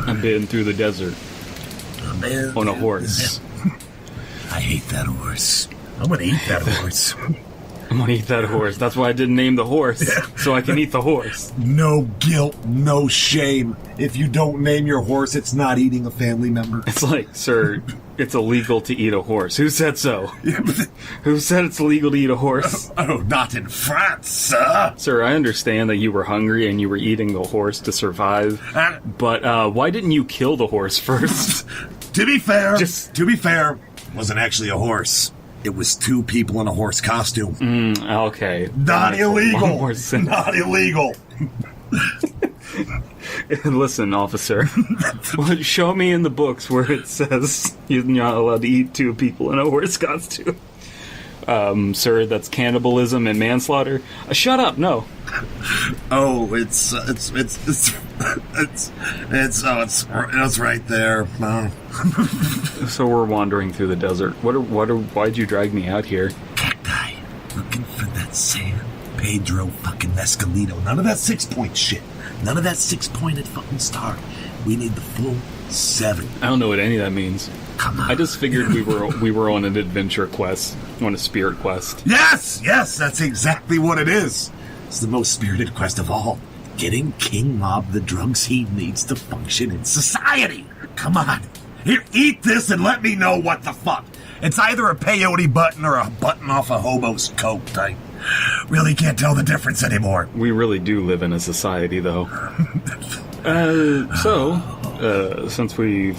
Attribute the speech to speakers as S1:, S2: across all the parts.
S1: I've been through the desert on a horse.
S2: I hate that horse. I'm gonna eat that horse.
S1: I'm gonna eat that horse. That's why I didn't name the horse, so I can eat the horse.
S2: No guilt, no shame. If you don't name your horse, it's not eating a family member.
S1: It's like, sir, it's illegal to eat a horse. Who said so? Who said it's illegal to eat a horse?
S2: Oh, not in France, sir.
S1: Sir, I understand that you were hungry and you were eating the horse to survive, but why didn't you kill the horse first?
S2: To be fair, it wasn't actually a horse. It was two people in a horse costume.
S1: Okay.
S2: Not illegal. Not illegal.
S1: Listen, officer. Show me in the books where it says you're not allowed to eat two people in a horse costume. Sir, that's cannibalism and manslaughter. Shut up! No.
S2: Oh, it's right there.
S1: So we're wandering through the desert. Why'd you drag me out here?
S2: Cacti, looking for that San Pedro fucking Escalito. None of that 6-point shit. None of that 6-pointed fucking star. We need the full 7.
S1: I don't know what any of that means.
S2: Come on.
S1: I just figured we were on an adventure quest, on a spirit quest.
S2: Yes, that's exactly what it is. It's the most spirited quest of all. Getting King Mob the drugs he needs to function in society. Come on. Here, eat this and let me know what the fuck. It's either a peyote button or a button off a hobo's coat. I really can't tell the difference anymore.
S1: We really do live in a society, though. Since we've,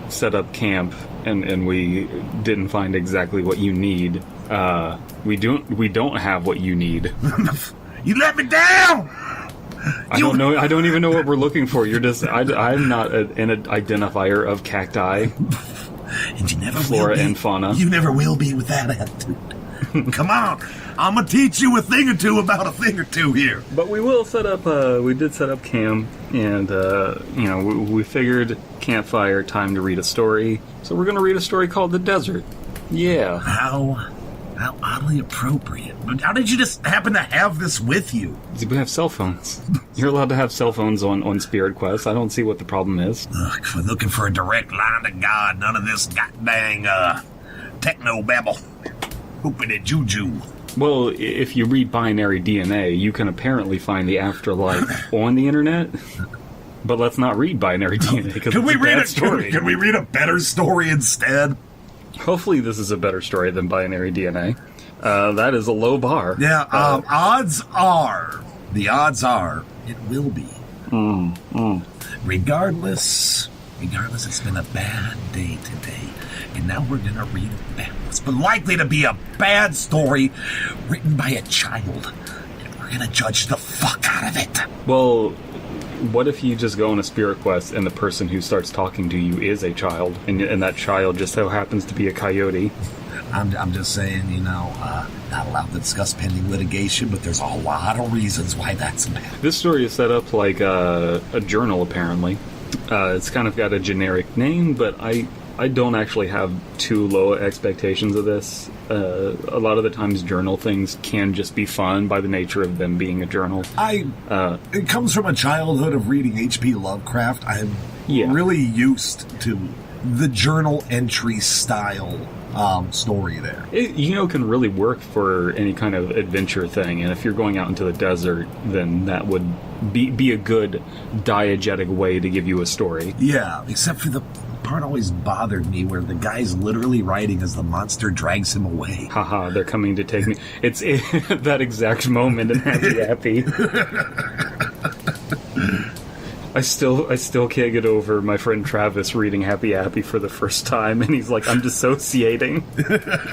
S1: set up camp and we didn't find exactly what you need, we don't have what you need.
S2: You let me down!
S1: I don't know. I don't even know what we're looking for. You're just. I'm not an identifier of cacti.
S2: And you never
S1: flora
S2: will be.
S1: And fauna.
S2: You never will be with that attitude. Come on, I'm gonna teach you a thing or two about a thing or two here.
S1: But we will set up. We did set up camp, and we figured campfire, time to read a story. So we're gonna read a story called "The Desert." Yeah.
S2: How oddly appropriate. How did you just happen to have this with you?
S1: We have cell phones. You're allowed to have cell phones on Spirit Quest. I don't see what the problem is.
S2: Ugh, we're looking for a direct line to God. None of this goddamn techno babble. Hoopity juju.
S1: Well, if you read binary DNA, you can apparently find the afterlife on the internet. But let's not read binary DNA because it's a bad story.
S2: Can we read a better story instead?
S1: Hopefully this is a better story than binary DNA. That is a low bar.
S2: Yeah, odds are it will be. Regardless, it's been a bad day today. And now we're going to read what's been likely to be a bad story written by a child. And we're going to judge the fuck out of it.
S1: Well, what if you just go on a spirit quest and the person who starts talking to you is a child, and that child just so happens to be a coyote?
S2: I'm just saying, not allowed to discuss pending litigation, but there's a lot of reasons why that's bad.
S1: This story is set up like a journal, apparently. It's kind of got a generic name, but I don't actually have too low expectations of this. A lot of the times journal things can just be fun by the nature of them being a journal.
S2: It comes from a childhood of reading H.P. Lovecraft. I'm really used to the journal entry style story there.
S1: It, can really work for any kind of adventure thing, and if you're going out into the desert, then that would be a good diegetic way to give you a story.
S2: Yeah, except for the part always bothered me where the guy's literally writing as the monster drags him away.
S1: Haha, they're coming to take me. It's that exact moment in Happy. I still can't get over my friend Travis reading Happy for the first time, and he's like, I'm dissociating.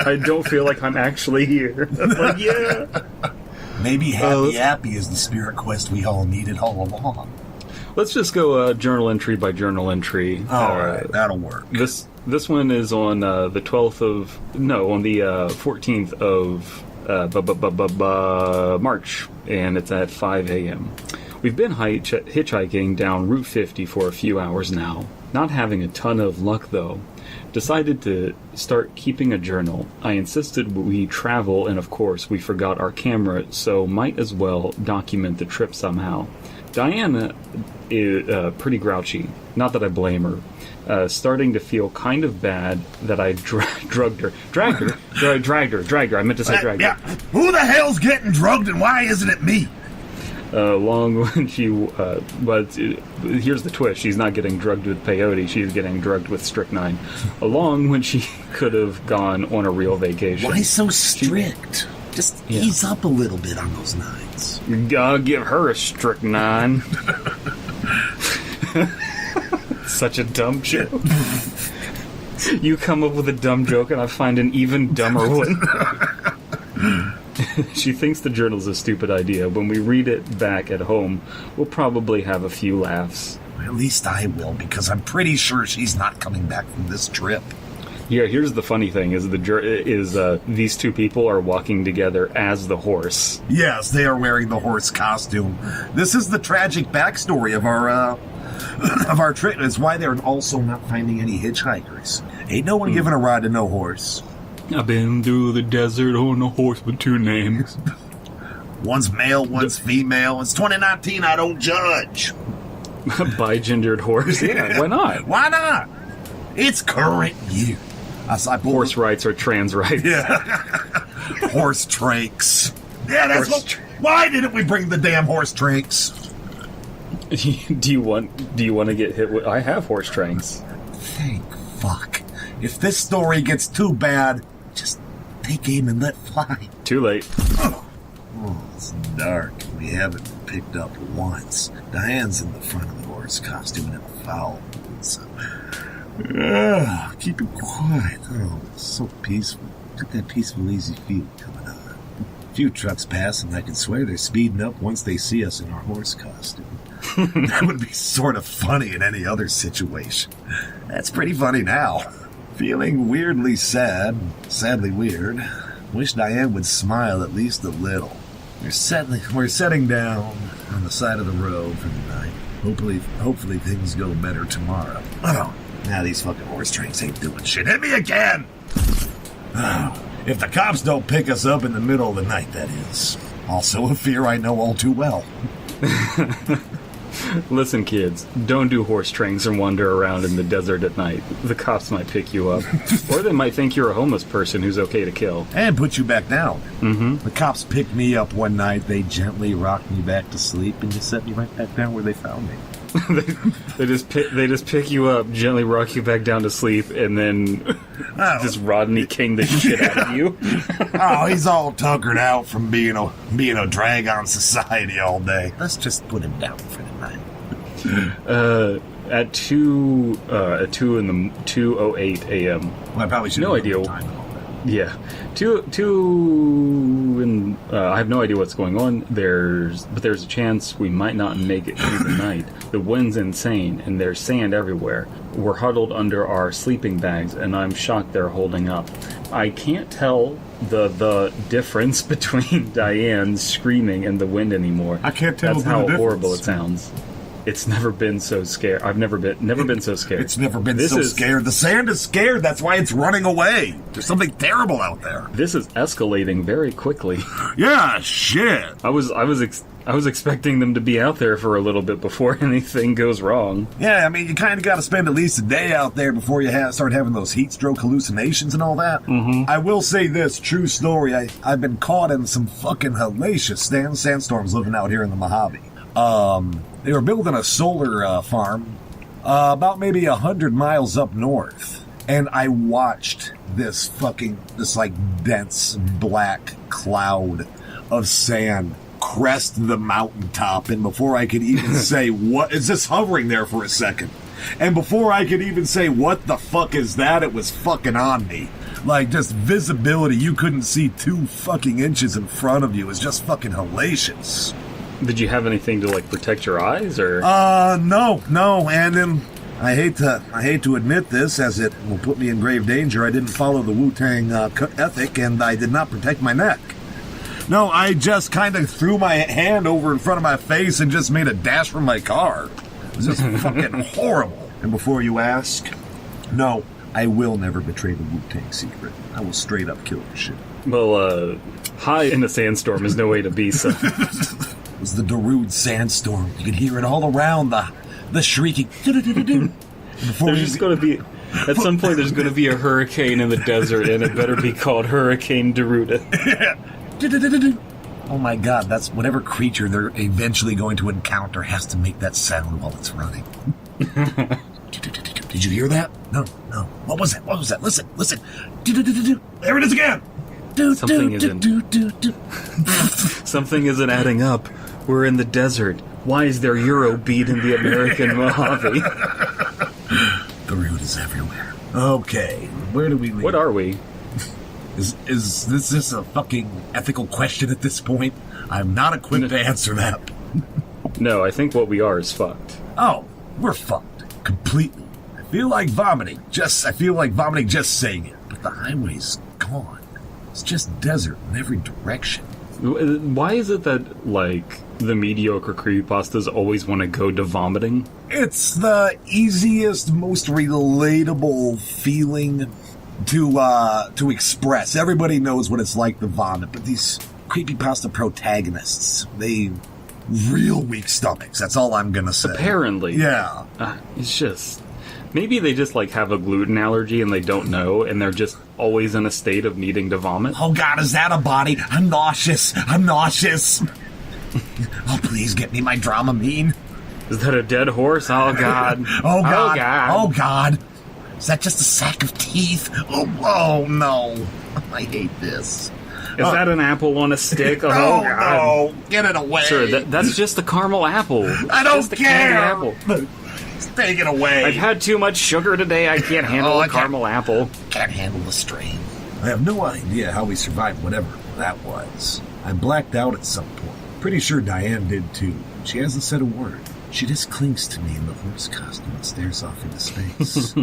S1: I don't feel like I'm actually here. I'm like, yeah.
S2: Maybe Happy is the spirit quest we all needed all along.
S1: Let's just go journal entry by journal entry.
S2: All right, that'll work.
S1: This one is on the 14th of March, and it's at 5 a.m. We've been hitchhiking down Route 50 for a few hours now. Not having a ton of luck, though. Decided to start keeping a journal. I insisted we travel, and of course we forgot our camera, so might as well document the trip somehow. Diana is pretty grouchy. Not that I blame her. Starting to feel kind of bad that I dragged her. I meant to say dragged her.
S2: Who the hell's getting drugged and why isn't it me?
S1: Long when she but here's the twist: she's not getting drugged with peyote; she's getting drugged with strychnine. Along when she could have gone on a real vacation.
S2: Why so strict? Just ease up a little bit on those nines.
S1: I'll give her a strychnine. Such a dumb joke. You come up with a dumb joke, and I find an even dumber one. She thinks the journal's a stupid idea. When we read it back at home, we'll probably have a few laughs.
S2: At least I will, because I'm pretty sure she's not coming back from this trip.
S1: Yeah, here's the funny thing: these two people are walking together as the horse.
S2: Yes, they are wearing the horse costume. This is the tragic backstory of our trip. It's why they're also not finding any hitchhikers. Ain't no one giving a ride to no horse.
S1: I've been through the desert on a horse with two names.
S2: One's male, one's female. It's 2019. I don't judge.
S1: Bi-gendered horse. Yeah, why not?
S2: Why not? It's current year.
S1: Horse rights are trans rights.
S2: Yeah. Horse tranks. Yeah, that's why didn't we bring the damn horse tranks?
S1: Do you want to get hit with? I have horse tranks.
S2: Thank fuck. If this story gets too bad, just take aim and let fly.
S1: Too late.
S2: Oh, it's dark. We haven't been picked up once. Diane's in the front of the horse costume in a foul mood, so... keep it quiet. Oh, it's so peaceful. Get that peaceful, easy feel coming on. A few trucks pass, and I can swear they're speeding up once they see us in our horse costume. That would be sort of funny in any other situation. That's pretty funny now. Feeling weirdly sad, sadly weird. Wish Diane would smile at least a little. We're setting down on the side of the road for the night. Hopefully things go better tomorrow. Oh, now these fucking horse trains ain't doing shit. Hit me again! Oh, if the cops don't pick us up in the middle of the night, that is. Also a fear I know all too well.
S1: Listen, kids, don't do horse trains and wander around in the desert at night. The cops might pick you up. Or they might think you're a homeless person who's okay to kill.
S2: And put you back down.
S1: Mm-hmm.
S2: The cops picked me up one night, they gently rocked me back to sleep, and just set me right back down where they found me.
S1: they just pick you up, gently rock you back down to sleep, and then just Rodney King the shit out of you.
S2: Oh, he's all tuckered out from being a drag on society all day. Let's just put him down for the night.
S1: At 2:08 a.m.
S2: Well, I probably should
S1: no
S2: have
S1: idea.
S2: time and all that.
S1: Yeah, I have no idea what's going on. But there's a chance we might not make it through the night. The wind's insane, and there's sand everywhere. We're huddled under our sleeping bags, and I'm shocked they're holding up. I can't tell the difference between Diane screaming and the wind anymore.
S2: I can't tell.
S1: That's
S2: the
S1: how
S2: difference.
S1: horrible it sounds. It's never been so scared. I've never been so scared.
S2: It's never been scared. The sand is scared. That's why it's running away. There's something terrible out there.
S1: This is escalating very quickly.
S2: Yeah, shit.
S1: I was expecting them to be out there for a little bit before anything goes wrong.
S2: Yeah, I mean, you kind of got to spend at least a day out there before you start having those heat stroke hallucinations and all that.
S1: Mm-hmm.
S2: I will say this, true story, I've been caught in some fucking hellacious sandstorms living out here in the Mojave. They were building a solar farm about maybe 100 miles up north. And I watched this dense black cloud of sand crest the mountaintop. And before I could even say, what is this, hovering there for a second? And before I could even say, what the fuck is that? It was fucking on me. Like, just visibility. You couldn't see 2 fucking inches in front of you. It was just fucking hellacious.
S1: Did you have anything to protect your eyes, or?
S2: No, and then I hate to admit this, as it will put me in grave danger. I didn't follow the Wu-Tang ethic, and I did not protect my neck. No, I just kind of threw my hand over in front of my face and just made a dash from my car. It was just fucking horrible. And before you ask, no, I will never betray the Wu-Tang secret. I will straight up kill your shit.
S1: Well, high in a sandstorm is no way to be, so.
S2: was the Darude sandstorm. You could hear it all around, the shrieking.
S1: There's just going to be... At some point, there's going to be a hurricane in the desert, and it better be called Hurricane Darude.
S2: Oh my god, that's whatever creature they're eventually going to encounter has to make that sound while it's running. Did you hear that? No. What was that? Listen. There it is again.
S1: Something isn't adding up. We're in the desert. Why is there Eurobeat in the American Mojave?
S2: The root is everywhere. Okay, where do we leave?
S1: What are we?
S2: Is this a fucking ethical question at this point? I'm not equipped to answer that.
S1: No, I think what we are is fucked.
S2: Oh, we're fucked. Completely. I feel like vomiting just saying it. But the highway's gone. It's just desert in every direction.
S1: Why is it that, like, the mediocre creepypastas always want to go to vomiting?
S2: It's the easiest, most relatable feeling to express. Everybody knows what it's like to vomit, but these creepypasta protagonists, they real weak stomachs. That's all I'm gonna say.
S1: Apparently.
S2: Yeah.
S1: It's just... Maybe they just, like, have a gluten allergy and they don't know, and they're just always in a state of needing to vomit.
S2: Oh god, is that a body? I'm nauseous. Oh, please get me my Dramamine.
S1: Is that a dead horse? Oh god.
S2: Oh god. Is that just a sack of teeth? Oh no. I hate this.
S1: Is that an apple on a stick? Oh,
S2: God.
S1: No.
S2: Get it away.
S1: Sir, that's just a caramel apple.
S2: I don't
S1: just a
S2: care.
S1: Candy apple.
S2: Take it away.
S1: I've had too much sugar today. I can't handle a caramel apple.
S2: Can't handle the strain. I have no idea how we survived whatever that was. I blacked out at some point. Pretty sure Diane did too. She hasn't said a word. She just clings to me in the horse costume and stares off into space.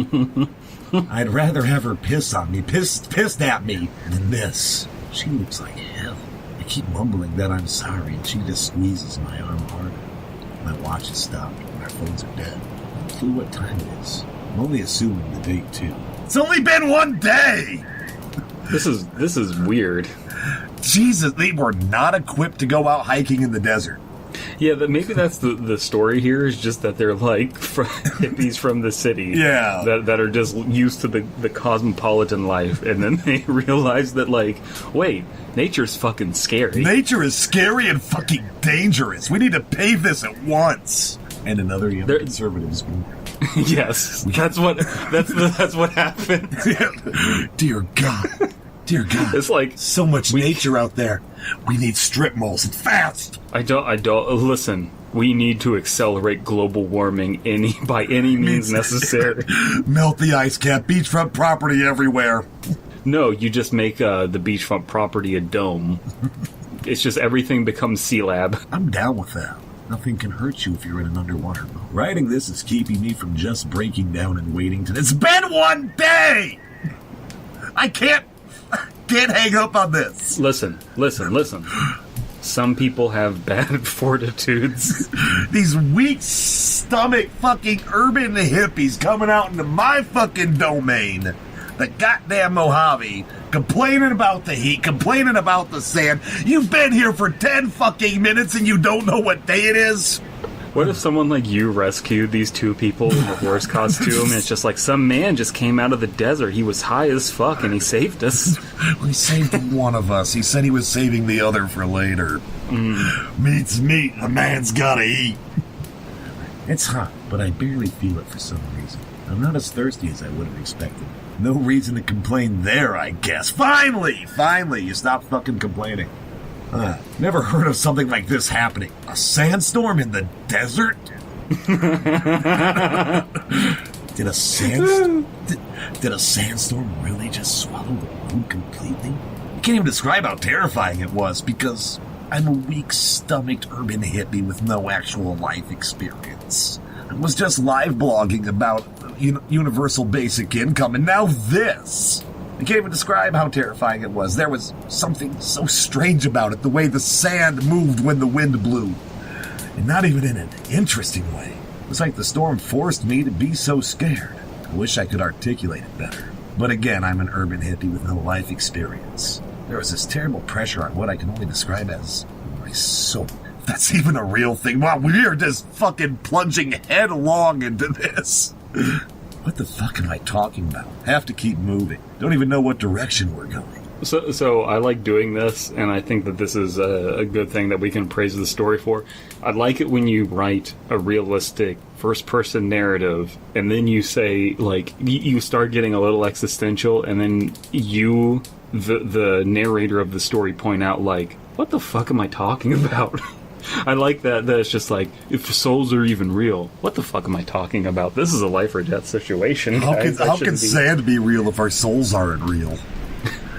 S2: I'd rather have her piss on me, pissed at me, than this. She looks like hell. I keep mumbling that I'm sorry, and she just squeezes my arm harder. My watch has stopped, and our phones are dead. No clue what time it is. I'm only assuming the date, too. It's only been one day!
S1: This is weird.
S2: Jesus, they were not equipped to go out hiking in the desert.
S1: Yeah, maybe that's the story here, is just that they're like hippies from the city.
S2: Yeah.
S1: That are just used to the cosmopolitan life, and then they realize that, like, wait, nature's fucking scary.
S2: Nature is scary and fucking dangerous. We need to pave this at once. And another young conservatives.
S1: Yes, that's what happened.
S2: Dear God.
S1: It's like
S2: so much nature out there. We need strip malls and fast.
S1: I don't listen. We need to accelerate global warming by any means necessary.
S2: Melt the ice cap, beachfront property everywhere.
S1: No, you just make the beachfront property a dome. It's just everything becomes C-Lab.
S2: I'm down with that. Nothing can hurt you if you're in an underwater boat. Writing this is keeping me from just breaking down and waiting to... It's been one day! I can't hang up on this.
S1: Listen. Some people have bad fortitudes.
S2: These weak stomach fucking urban hippies coming out into my fucking domain. The goddamn Mojave, complaining about the heat, complaining about the sand. You've been here for 10 fucking minutes and you don't know what day it is?
S1: What if someone like you rescued these two people in the horse costume, and it's just like some man just came out of the desert. He was high as fuck and he saved us.
S2: Well, he saved one of us. He said he was saving the other for later. Meat's meat. A man's gotta eat. It's hot, but I barely feel it for some reason. I'm not as thirsty as I would have expected. No reason to complain there, I guess. Finally, you stop fucking complaining. Never heard of something like this happening. A sandstorm in the desert? Did a sandstorm really just swallow the road completely? I can't even describe how terrifying it was because I'm a weak-stomached urban hippie with no actual life experience. I was just live blogging about universal basic income, and now this. I can't even describe how terrifying it was. There was something so strange about it, the way the sand moved when the wind blew. And not even in an interesting way. It was like the storm forced me to be so scared. I wish I could articulate it better. But again, I'm an urban hippie with no life experience. There was this terrible pressure on what I can only describe as my soul. That's even a real thing. Wow, we are just fucking plunging headlong into this. What the fuck am I talking about? Have to keep moving. Don't even know what direction we're going.
S1: So I like doing this, and I think that this is a good thing that we can praise the story for. I like it when you write a realistic first-person narrative, and then you say, like, you start getting a little existential, and then you, the narrator of the story, point out, like, what the fuck am I talking about? I like that it's just like, if souls are even real, what the fuck am I talking about? This is a life or death situation.
S2: How can sand be real if our souls aren't real?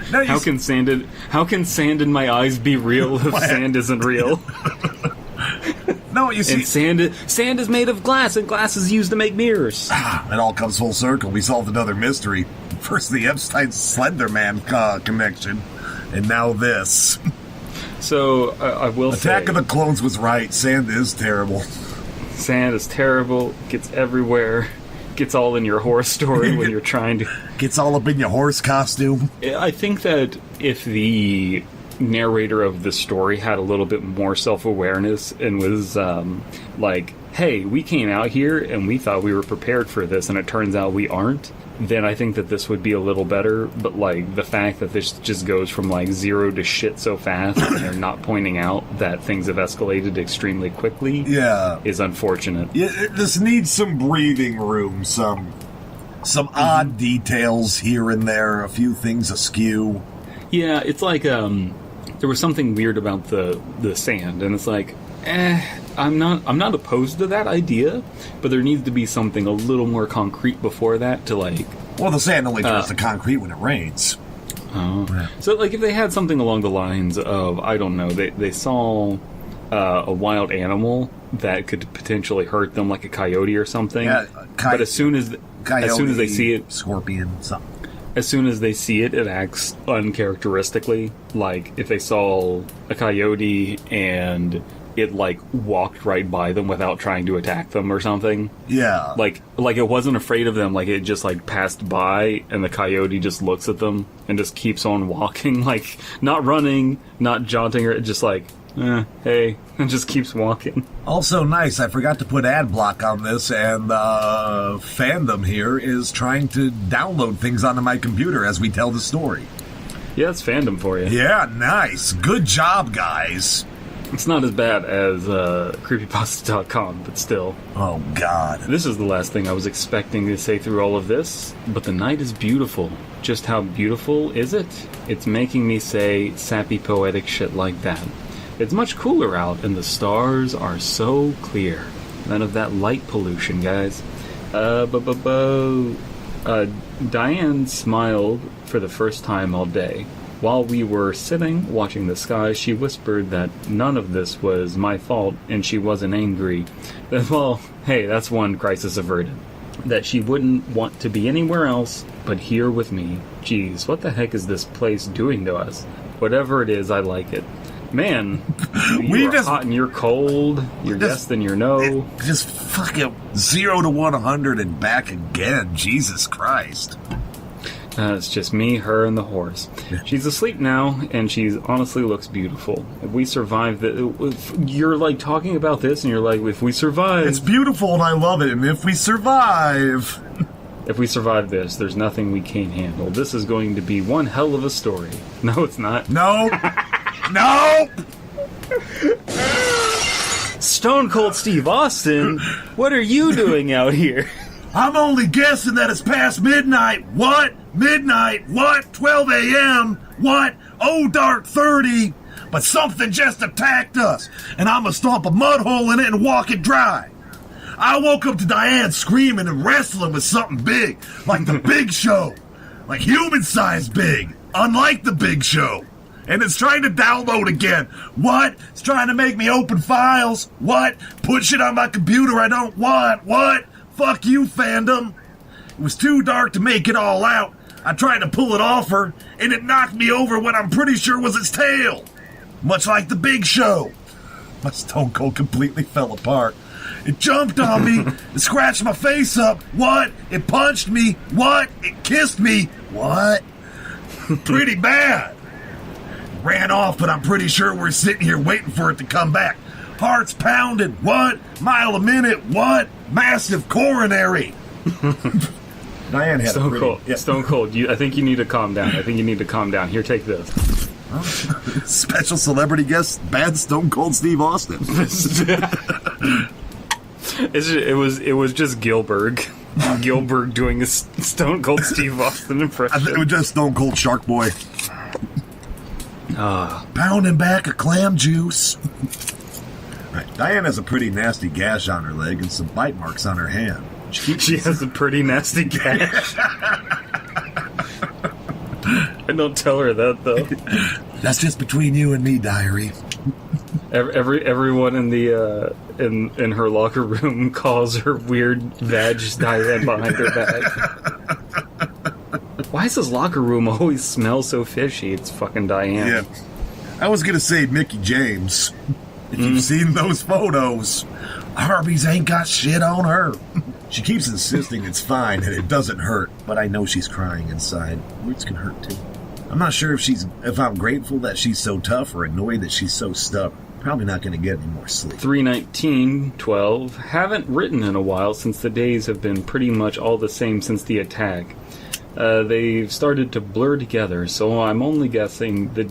S2: No,
S1: how can sand in my eyes be real if sand isn't real?
S2: No, you see,
S1: and sand is made of glass, and glass is used to make mirrors.
S2: It all comes full circle. We solved another mystery. First the Epstein Slenderman connection, and now this.
S1: So I will say,
S2: Attack of the Clones was right. Sand is terrible.
S1: Sand is terrible. Gets everywhere. Gets all in your horse story when you're trying to...
S2: Gets all up in your horse costume.
S1: I think that if the narrator of the story had a little bit more self-awareness and was like, hey, we came out here and we thought we were prepared for this and it turns out we aren't, then I think that this would be a little better. But, like, the fact that this just goes from, like, zero to shit so fast and they're not pointing out that things have escalated extremely quickly is unfortunate.
S2: Yeah, this needs some breathing room, some odd details here and there, a few things askew.
S1: Yeah, it's like, there was something weird about the sand, and it's like, I'm not opposed to that idea, but there needs to be something a little more concrete before that to, like...
S2: Well, the sand only turns to concrete when it rains.
S1: Oh. So, like, if they had something along the lines of, I don't know, they saw a wild animal that could potentially hurt them, like a coyote or something. Yeah, but as soon as they see it...
S2: Scorpion, something.
S1: As soon as they see it, it acts uncharacteristically. Like, if they saw a coyote and it, like, walked right by them without trying to attack them or something.
S2: Yeah.
S1: Like it wasn't afraid of them. Like, it just, like, passed by, and the coyote just looks at them and just keeps on walking. Like, not running, not jaunting, or just like, hey, and just keeps walking.
S2: Also nice, I forgot to put ad block on this, and fandom here is trying to download things onto my computer as we tell the story.
S1: Yeah, it's fandom for you.
S2: Yeah, nice. Good job, guys.
S1: It's not as bad as Creepypasta.com, but still.
S2: Oh, God.
S1: This is the last thing I was expecting to say through all of this, but the night is beautiful. Just how beautiful is it? It's making me say sappy poetic shit like that. It's much cooler out, and the stars are so clear. None of that light pollution, guys. Diane smiled for the first time all day. While we were sitting, watching the sky, she whispered that none of this was my fault, and she wasn't angry. Well, hey, that's one crisis averted. That she wouldn't want to be anywhere else but here with me. Jeez, what the heck is this place doing to us? Whatever it is, I like it. Man, you're hot and you're cold, you're yes and you're no.
S2: Just fucking 0 to 100 and back again, Jesus Christ.
S1: It's just me, her, and the horse. She's asleep now, and she honestly looks beautiful. If we survive you're like talking about this, and you're like, if we survive...
S2: It's beautiful, and I love it, and if we survive...
S1: If we survive this, there's nothing we can't handle. This is going to be one hell of a story. No, it's not.
S2: No! No!
S1: Stone Cold Steve Austin, what are you doing out here?
S2: I'm only guessing that it's past midnight. What? Midnight? What? 12 a.m.? What? Oh, dark 30. But something just attacked us, and I'm gonna stomp a mud hole in it and walk it dry. I woke up to Diane screaming and wrestling with something big, like the Big Show. Like human-sized big, unlike the Big Show. And it's trying to download again. What? It's trying to make me open files. What? Put shit on my computer I don't want. What? Fuck you, fandom. It was too dark to make it all out. I tried to pull it off her, and it knocked me over what I'm pretty sure was its tail. Much like the Big Show. My Stone Cold completely fell apart. It jumped on me. It scratched my face up. What? It punched me. What? It kissed me. What? Pretty bad. Ran off, but I'm pretty sure we're sitting here waiting for it to come back. Hearts pounded, what? Mile a minute, what? Massive coronary. Diane had
S1: Stone
S2: a pretty...
S1: Cold.
S2: Yeah.
S1: Stone Cold. I think you need to calm down. Here, take this.
S2: Special celebrity guest, bad Stone Cold Steve Austin.
S1: It was just Gilbert doing a Stone Cold Steve Austin impression.
S2: It was just Stone Cold Shark Boy. Pounding back a clam juice. Right. Diane has a pretty nasty gash on her leg and some bite marks on her hand.
S1: She has a pretty nasty gash. I don't tell her that, though.
S2: That's just between you and me, diary.
S1: Everyone in the in her locker room calls her weird vag Diane behind her back. Why does this locker room always smell so fishy? It's fucking Diane.
S2: Yeah. I was gonna say Mickey James. If you've seen those photos, Arby's ain't got shit on her. She keeps insisting it's fine and it doesn't hurt, but I know she's crying inside. Words can hurt too. I'm not sure if I'm grateful that she's so tough or annoyed that she's so stubborn. Probably not going to get any more sleep. 3:19:12. Haven't written in a while since the days have been pretty much all the same since the attack. They've started to blur together, so I'm only guessing the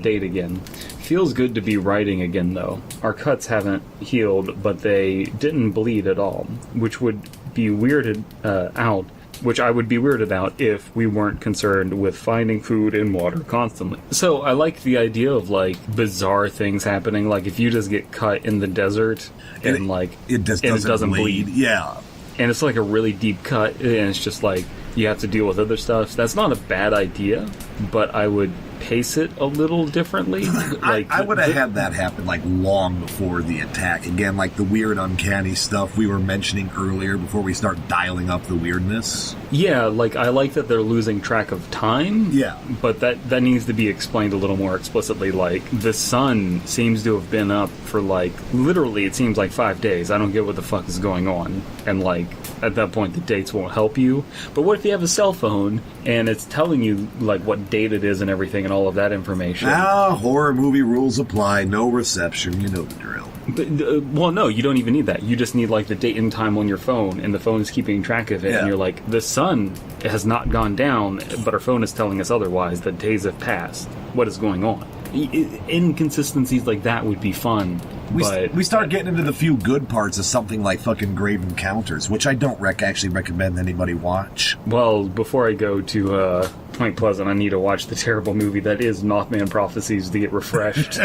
S2: date again. Feels good to be writing again, though. Our cuts haven't healed, but they didn't bleed at all, which would be weirded out. Which I would be weirded out if we weren't concerned with finding food and water constantly. So I like the idea of, like, bizarre things happening. Like, if you just get cut in the desert and it doesn't bleed. Yeah.
S1: And it's like a really deep cut, and it's just like you have to deal with other stuff. That's not a bad idea, but I would pace it a little differently. Like
S2: I would have had that happen like long before the attack. Again, like the weird, uncanny stuff we were mentioning earlier before we start dialing up the weirdness.
S1: Yeah, like I like that they're losing track of time.
S2: Yeah,
S1: but that needs to be explained a little more explicitly. Like the sun seems to have been up for like literally it seems like 5 days. I don't get what the fuck is going on. And like at that point the dates won't help you. But what if you have a cell phone and it's telling you like what date it is and everything and all of that information?
S2: Horror movie rules apply. No reception. You know the drill.
S1: But, well, no, you don't even need that. You just need like the date and time on your phone, and the phone is keeping track of it. Yeah. And you're like, the sun has not gone down, but our phone is telling us otherwise. That days have passed. What is going on? Inconsistencies like that would be fun.
S2: We start getting into the few good parts of something like fucking Grave Encounters, which I don't actually recommend anybody watch.
S1: Well, before I go to Point Pleasant, I need to watch the terrible movie that is Mothman Prophecies to get refreshed.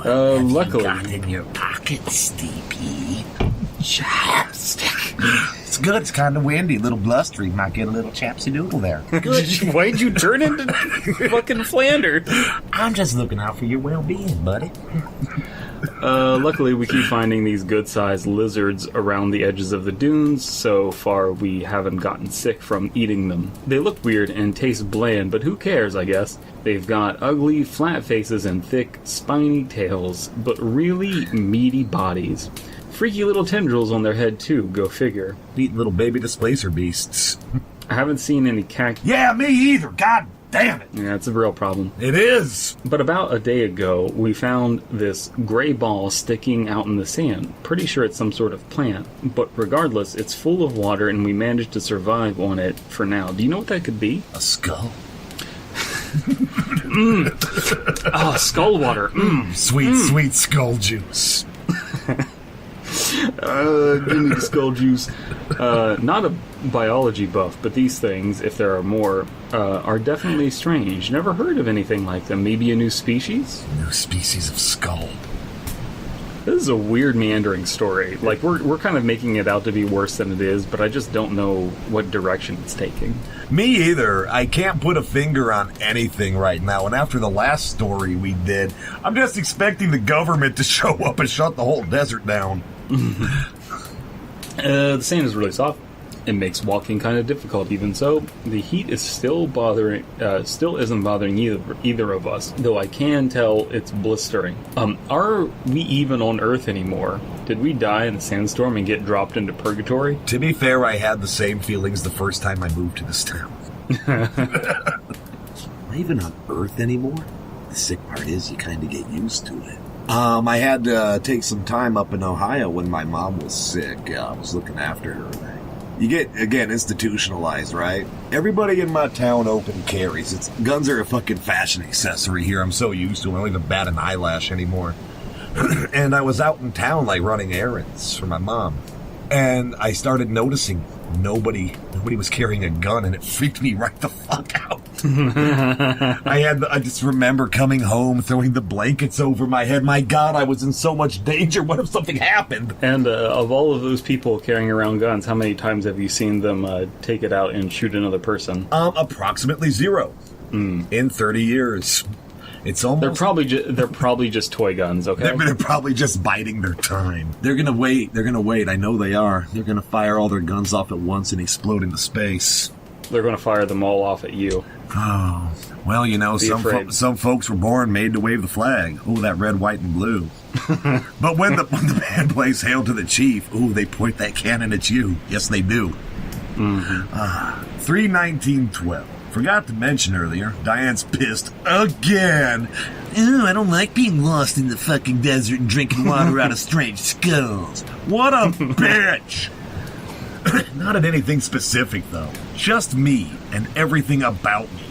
S1: Luckily,
S2: got in your pocket, Steepy? Chapstick. It's good. It's kind of windy, a little blustery. Might get a little chapsy doodle there.
S1: Good. Why'd you turn into fucking Flanders?
S2: I'm just looking out for your well-being, buddy.
S1: Luckily, we keep finding these good-sized lizards around the edges of the dunes. So far, we haven't gotten sick from eating them. They look weird and taste bland, but who cares, I guess? They've got ugly, flat faces and thick, spiny tails, but really meaty bodies. Freaky little tendrils on their head, too, go figure.
S2: Neat little baby displacer beasts.
S1: I haven't seen any cacti.
S2: Yeah, me either. God damn it.
S1: Yeah, it's a real problem.
S2: It is.
S1: But about a day ago, we found this gray ball sticking out in the sand. Pretty sure it's some sort of plant. But regardless, it's full of water and we managed to survive on it for now. Do you know what that could be?
S2: A skull.
S1: Oh, skull water.
S2: Sweet skull juice.
S1: Give me the skull juice. Not a biology buff, but these things, if there are more, are definitely strange. Never heard of anything like them. Maybe a new species?
S2: New species of skull.
S1: This is a weird, meandering story. Like, we're kind of making it out to be worse than it is, but I just don't know what direction it's taking.
S2: Me either. I can't put a finger on anything right now, and after the last story we did, I'm just expecting the government to show up and shut the whole desert down.
S1: The sand is really soft. It makes walking kind of difficult. Even so, the heat is still isn't bothering either of us, though I can tell it's blistering. Are we even on Earth anymore? Did we die in a sandstorm and get dropped into purgatory?
S2: To be fair, I had the same feelings the first time I moved to this town. Am I even on Earth anymore? The sick part is you kind of get used to it. I had to take some time up in Ohio when my mom was sick. I was looking after her. You get, again, institutionalized, right? Everybody in my town open carries. Guns are a fucking fashion accessory here. I'm so used to it. I don't even bat an eyelash anymore. And I was out in town, like, running errands for my mom. And I started noticing nobody was carrying a gun, and it freaked me right the fuck out. I just remember coming home, throwing the blankets over my head. My God, I was in so much danger. What if something happened?
S1: And of all of those people carrying around guns, how many times have you seen them take it out and shoot another person?
S2: Approximately 0 in 30 years. It's almost...
S1: They're probably just toy guns, okay?
S2: They're probably just biding their time. They're gonna wait. I know they are. They're gonna fire all their guns off at once and explode into space.
S1: They're gonna fire them all off at you.
S2: Oh, well, some folks were born made to wave the flag. Oh, that red, white, and blue. But when the band plays Hail to the Chief, they point that cannon at you. Yes, they do. 3/19/12. Forgot to mention earlier, Diane's pissed again. Oh, I don't like being lost in the fucking desert and drinking water out of strange skulls. What a bitch! Not at anything specific, though. Just me and everything about me.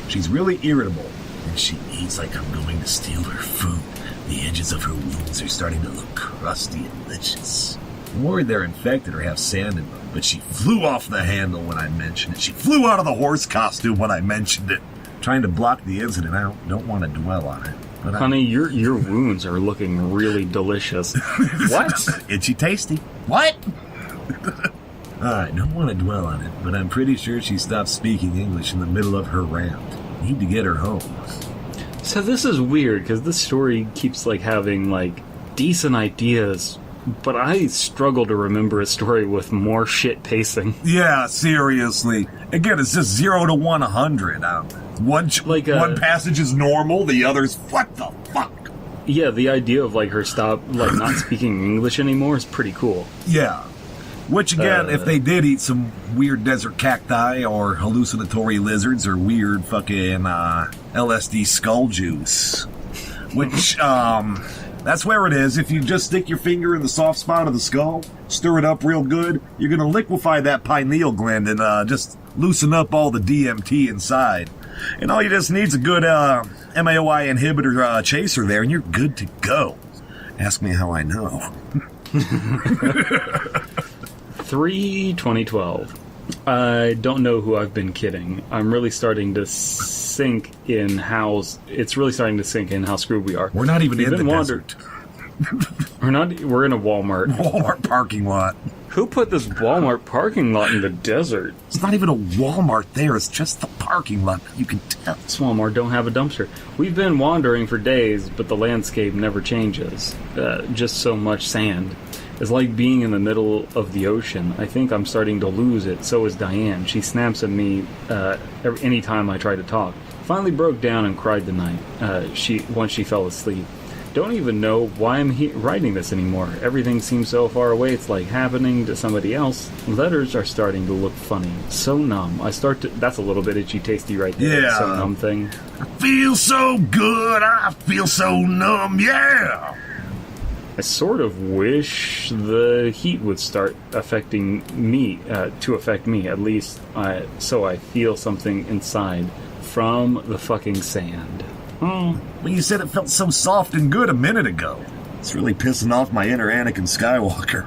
S2: She's really irritable, and she eats like I'm going to steal her food. The edges of her wounds are starting to look crusty and delicious. I'm worried they're infected or have sand in them, but she flew off the handle when I mentioned it. She flew out of the horse costume when I mentioned it. Trying to block the incident out. Don't want to dwell on it. But
S1: honey, your wounds are looking really delicious. What?
S2: Itchy tasty. What? I don't want to dwell on it, but I'm pretty sure she stopped speaking English in the middle of her rant. Need to get her home.
S1: So this is weird, because this story keeps, having, decent ideas, but I struggle to remember a story with more shit pacing.
S2: Yeah, seriously. Again, it's just 0 to 100. One passage is normal, the other's what the fuck?
S1: Yeah, the idea of, her not speaking English anymore is pretty cool.
S2: Yeah. Which, again, if they did eat some weird desert cacti or hallucinatory lizards or weird fucking LSD skull juice, which, that's where it is. If you just stick your finger in the soft spot of the skull, stir it up real good, you're going to liquefy that pineal gland and just loosen up all the DMT inside. And all you just need is a good MAOI inhibitor chaser there, and you're good to go. Ask me how I know.
S1: 3/20/12. I don't know who I've been kidding. I'm really starting to sink in how screwed we are.
S2: We're not even in the desert.
S1: We're in a Walmart
S2: parking lot.
S1: Who put this Walmart parking lot in the desert?
S2: It's not even a Walmart there. It's just the parking lot. You can tell.
S1: This Walmart don't have a dumpster. We've been wandering for days, but the landscape never changes. Just so much sand. It's like being in the middle of the ocean. I think I'm starting to lose it. So is Diane. She snaps at me any time I try to talk. Finally broke down and cried tonight. Once she fell asleep. Don't even know why I'm writing this anymore. Everything seems so far away. It's like happening to somebody else. Letters are starting to look funny. So numb. That's a little bit itchy tasty right there.
S2: Yeah.
S1: So numb thing.
S2: I feel so good. I feel so numb. Yeah.
S1: I sort of wish the heat would start affecting me, to affect me, at least, so I feel something inside from the fucking sand.
S2: Well, you said it felt so soft and good a minute ago. It's really pissing off my inner Anakin Skywalker.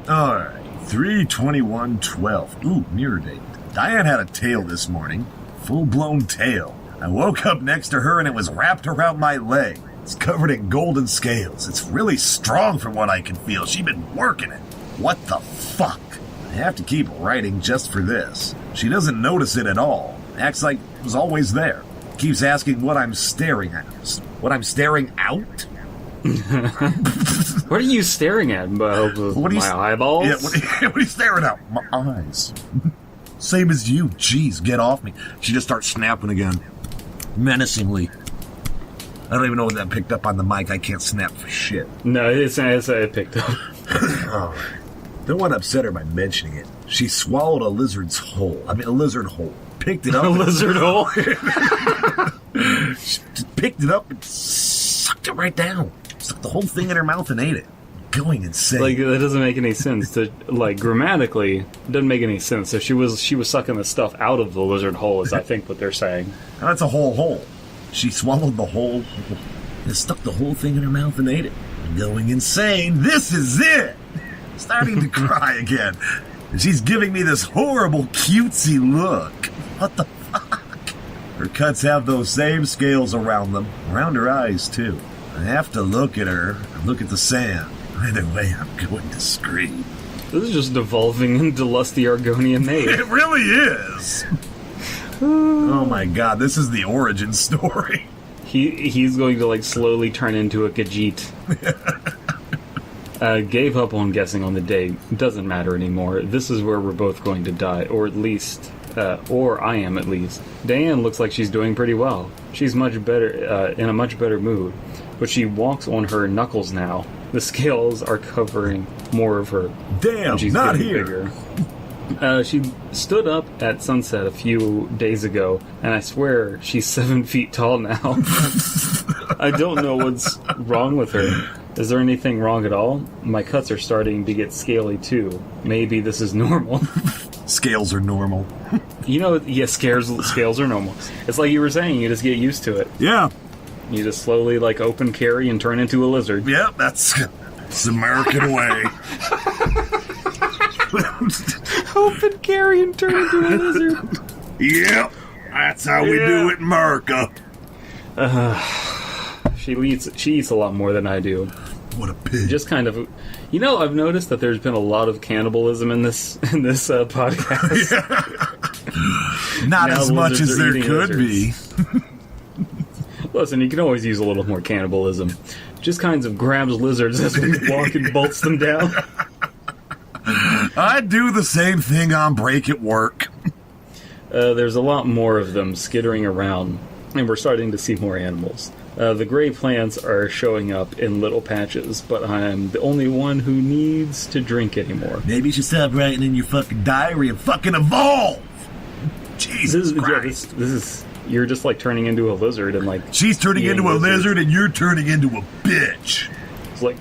S2: Alright, 3/21/12. Ooh, mirror date. Diane had a tail this morning. Full-blown tail. I woke up next to her and it was wrapped around my leg. It's covered in golden scales. It's really strong from what I can feel. She's been working it. What the fuck? I have to keep writing just for this. She doesn't notice it at all. Acts like it was always there. Keeps asking what I'm staring at. What I'm staring out?
S1: What are you staring at? My eyeballs?
S2: Yeah, what are you staring at? My eyes. Same as you. Jeez, get off me. She just starts snapping again. Menacingly. I don't even know what that picked up on the mic. I can't snap for shit.
S1: No, it picked up.
S2: Oh. Don't want to upset her by mentioning it. She swallowed a lizard hole. picked it up.
S1: A lizard hole.
S2: She just picked it up and sucked it right down. Stuck the whole thing in her mouth and ate it. Going insane.
S1: Like, that doesn't make any sense. Grammatically, it doesn't make any sense. So she was sucking the stuff out of the lizard hole, is I think what they're saying.
S2: That's a whole hole. She swallowed the whole and stuck the whole thing in her mouth and ate it. Going insane. This is it. Starting to cry again. And she's giving me this horrible cutesy look. What the fuck? Her cuts have those same scales around them. Around her eyes, too. I have to look at her and look at the sand. Either way, I'm going to scream.
S1: This is just devolving into Lusty Argonian Maid.
S2: It really is. Oh my god, this is the origin story.
S1: He's going to, like, slowly turn into a Khajiit. Gave up on guessing on the date. Doesn't matter anymore. This is where we're both going to die, or at least, or I am at least. Diane looks like she's doing pretty well. She's much better, in a much better mood. But she walks on her knuckles now. The scales are covering more of her.
S2: Damn,
S1: she's
S2: not
S1: getting
S2: here.
S1: Bigger. She stood up at sunset a few days ago, and I swear she's 7 feet tall now. I don't know what's wrong with her. Is there anything wrong at all? My cuts are starting to get scaly too. Maybe this is normal.
S2: Scales are normal.
S1: You know, yeah, scales are normal. It's like you were saying, you just get used to it.
S2: Yeah.
S1: You just slowly, like, open carry and turn into a lizard.
S2: Yep, that's the American way.
S1: Open carry and turn into a lizard.
S2: Yep, that's how we do it in America.
S1: She eats a lot more than I do.
S2: What a pig.
S1: Just kind of, you know, I've noticed that there's been a lot of cannibalism in this podcast.
S2: Not
S1: Now
S2: as much as there
S1: eating
S2: could
S1: lizards.
S2: be.
S1: Listen, you can always use a little more cannibalism. Just kinds of grabs lizards as we walk and bolts them down.
S2: I do the same thing on break at work.
S1: There's a lot more of them skittering around, and we're starting to see more animals. The gray plants are showing up in little patches, but I'm the only one who needs to drink anymore.
S2: Maybe you should stop writing in your fucking diary and fucking evolve! Jesus Christ.
S1: This is... You're just, like, turning into a lizard and, like...
S2: She's turning
S1: eating
S2: into a
S1: lizards.
S2: lizard and you're turning into a bitch.
S1: It's like...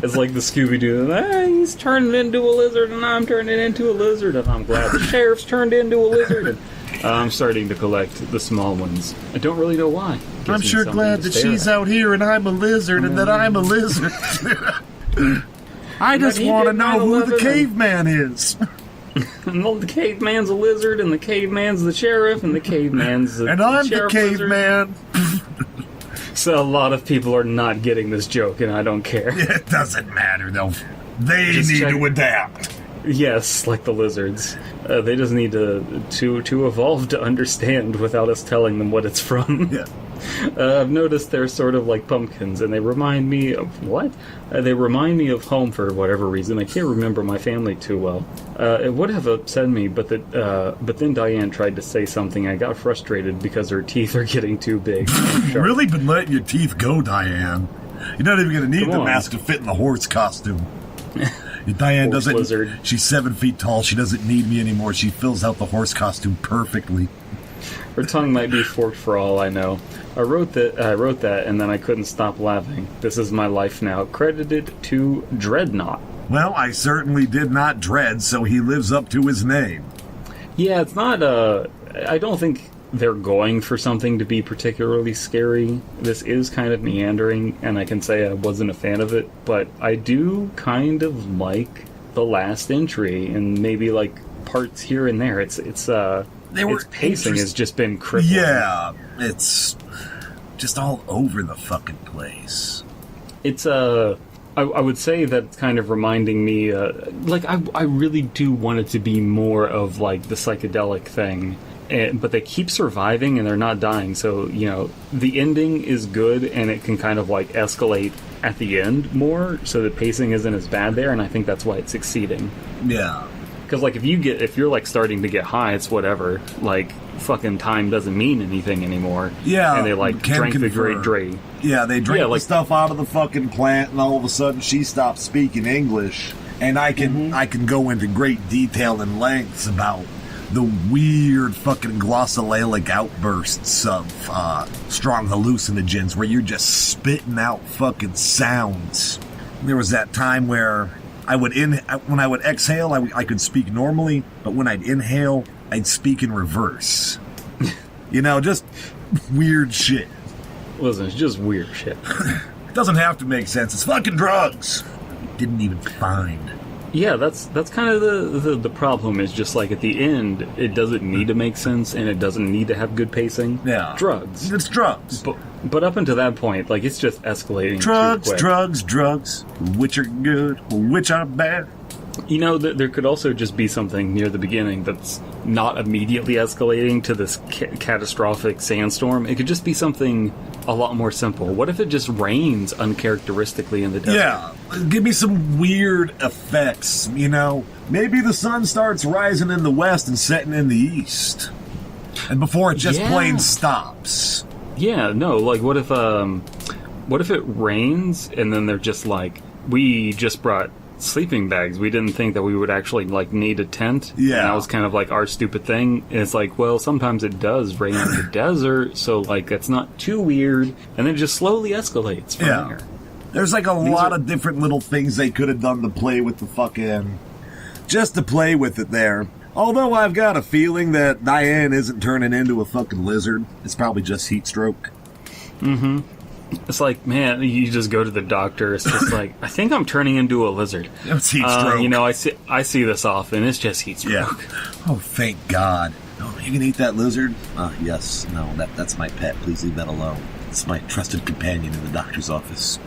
S1: It's like the Scooby-Doo. He's turning into a lizard and I'm turning into a lizard. And I'm glad the sheriff's turned into a lizard. And I'm starting to collect the small ones. I don't really know why. Gives
S2: I'm
S1: me
S2: sure
S1: something
S2: glad
S1: to
S2: that
S1: stare
S2: she's
S1: at.
S2: out here and I'm a lizard and that I'm a lizard. I just
S1: he
S2: want to
S1: did
S2: know who the
S1: 9/11
S2: caveman is.
S1: And the caveman's a lizard, and the caveman's the sheriff, and the caveman's the
S2: And I'm the
S1: sheriff lizard.
S2: caveman.
S1: So a lot of people are not getting this joke, and I don't care.
S2: It doesn't matter, though. They
S1: Just
S2: need
S1: check-
S2: to adapt.
S1: Yes, like the lizards. They just need to evolve to understand without us telling them what it's from.
S2: Yeah.
S1: I've noticed they're sort of like pumpkins, and they remind me of... What? They remind me of home for whatever reason. I can't remember my family too well. It would have upset me, but then Diane tried to say something. I got frustrated because her teeth are getting too big.
S2: You've really been letting your teeth go, Diane. You're not even going to need
S1: Come
S2: the
S1: on.
S2: mask to fit in the horse costume. Diane
S1: Horse
S2: doesn't...
S1: lizard.
S2: She's 7 feet tall. She doesn't need me anymore. She fills out the horse costume perfectly.
S1: Her tongue might be forked for all I know. I wrote that, and then I couldn't stop laughing. This is my life now. Credited to Dreadnought.
S2: Well, I certainly did not dread, so he lives up to his name.
S1: Yeah, it's not, I don't think they're going for something to be particularly scary. This is kind of meandering, and I can say I wasn't a fan of it, but I do kind of like the last entry, and maybe, like, parts here and there. Its pacing has just been crippling.
S2: Yeah, it's just all over the fucking place.
S1: It's, I would say that's kind of reminding me, I really do want it to be more of, like, the psychedelic thing. But they keep surviving and they're not dying, so, you know, the ending is good and it can kind of, like, escalate at the end more, so the pacing isn't as bad there, and I think that's why it's succeeding.
S2: Yeah.
S1: Because, like, if you're, like, starting to get high, it's whatever. Like, fucking time doesn't mean anything anymore.
S2: Yeah.
S1: And they, like,
S2: can
S1: drank the
S2: confirm.
S1: Great Dre.
S2: Yeah, they drink
S1: like,
S2: the stuff out of the fucking plant, and all of a sudden she stops speaking English, and I can go into great detail and lengths about the weird fucking glossolalia outbursts of strong hallucinogens where you're just spitting out fucking sounds. There was that time where when I would exhale, I could speak normally, but when I'd inhale, I'd speak in reverse. Just weird shit.
S1: Listen, it's just weird shit.
S2: It doesn't have to make sense. It's fucking drugs. Didn't even find.
S1: Yeah, that's kind of the problem, is just like at the end, it doesn't need to make sense and it doesn't need to have good pacing.
S2: Yeah.
S1: Drugs.
S2: It's drugs.
S1: But up until that point, like, it's just escalating.
S2: Drugs,
S1: too quick.
S2: drugs, which are good, which are bad.
S1: There could also just be something near the beginning that's not immediately escalating to this catastrophic sandstorm. It could just be something a lot more simple. What if it just rains uncharacteristically in the desert?
S2: Yeah, give me some weird effects, Maybe the sun starts rising in the west and setting in the east. And before it just plain stops.
S1: Yeah, no, like, what if it rains and then they're just like, we just brought sleeping bags. We didn't think that we would actually, like, need a tent.
S2: Yeah.
S1: And that was kind of like our stupid thing. And it's like, well, sometimes it does rain in the desert, so, like, that's not too weird. And it just slowly escalates from there.
S2: There's, like, a lot of different little things they could have done to play with the fucking... Just to play with it there. Although I've got a feeling that Diane isn't turning into a fucking lizard. It's probably just heat stroke.
S1: Mm-hmm. It's like, man, you just go to the doctor. It's just like, I think I'm turning into a lizard.
S2: It's heat stroke.
S1: I see this often. It's just heat stroke.
S2: Yeah. Oh, thank God. Oh, you can eat that lizard? Yes. No, that's my pet. Please leave that alone. It's my trusted companion in the doctor's office.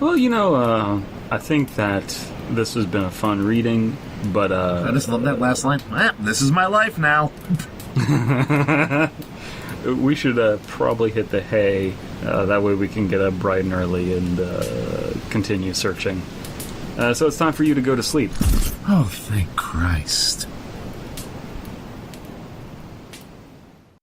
S1: Well, I think that this has been a fun reading, but
S2: I just love that last line. This is my life now.
S1: We should probably hit the hay. That way we can get up bright and early and continue searching. So it's time for you to go to sleep.
S2: Oh, thank Christ.